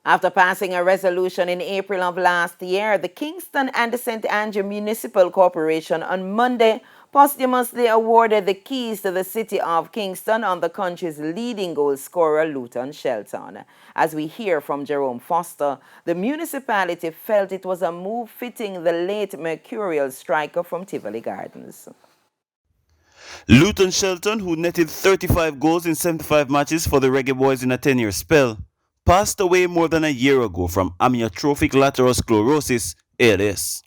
After passing a resolution in April of last year, the Kingston and the St. Andrew Municipal Corporation on Monday posthumously awarded the keys to the city of Kingston on the country's leading goal scorer, Luton Shelton. As we hear from Jerome Foster, the municipality felt it was a move fitting the late mercurial striker from Tivoli Gardens. Luton Shelton, who netted 35 goals in 75 matches for the Reggae Boys in a 10-year spell, passed away more than a year ago from amyotrophic lateral sclerosis, ALS.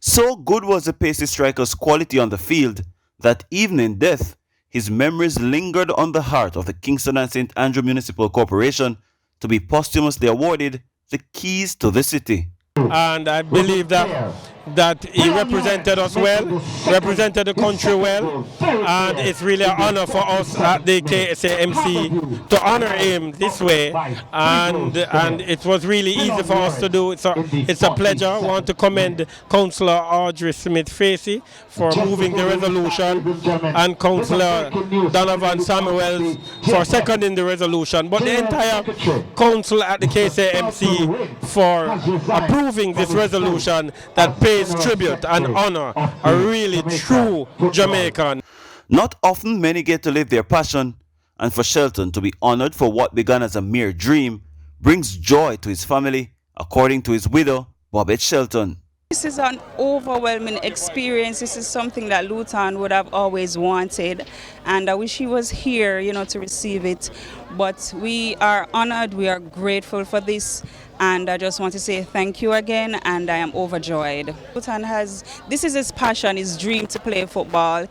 So good was the pacey striker's quality on the field that even in death, his memories lingered on the heart of the Kingston and St. Andrew Municipal Corporation to be posthumously awarded the keys to the city. And I believe that he represented us well, represented the country well, and it's really an honor for us at the KSAMC to honor him this way, and it was really easy for us to do. It's a pleasure. I want to commend Councillor Audrey Smith-Facey for moving the resolution, and Councillor Donovan Samuels for seconding the resolution, but the entire council at the KSAMC for approving this resolution that pays tribute and honor a really true Jamaican. Not often many get to live their passion, and for Shelton to be honored for what began as a mere dream brings joy to his family, according to his widow, Bobette Shelton. This is an overwhelming experience. This is something that Luton would have always wanted, and I wish he was here, to receive it. But we are honored, we are grateful for this, and I just want to say thank you again, and I am overjoyed. Luton this is his passion, his dream to play football,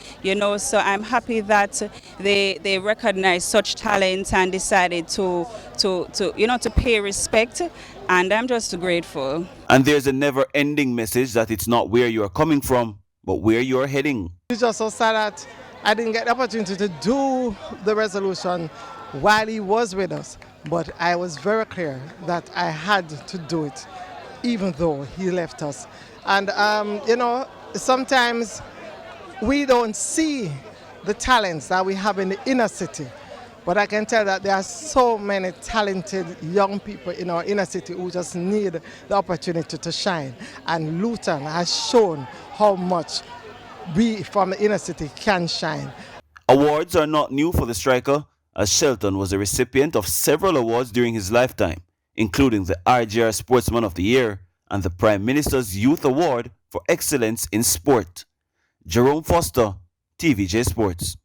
so I'm happy that they recognize such talent and decided to pay respect, and I'm just grateful. And there's a never-ending message that it's not where you are coming from, but where you are heading. It's just so sad that I didn't get the opportunity to do the resolution while he was with us, but I was very clear that I had to do it, even though he left us. And sometimes we don't see the talents that we have in the inner city, but I can tell that there are so many talented young people in our inner city who just need the opportunity to shine. And Luton has shown how much we from the inner city can shine. Awards are not new for the striker, as Shelton was a recipient of several awards during his lifetime, including the RGR Sportsman of the Year and the Prime Minister's Youth Award for Excellence in Sport. Jerome Foster, TVJ Sports.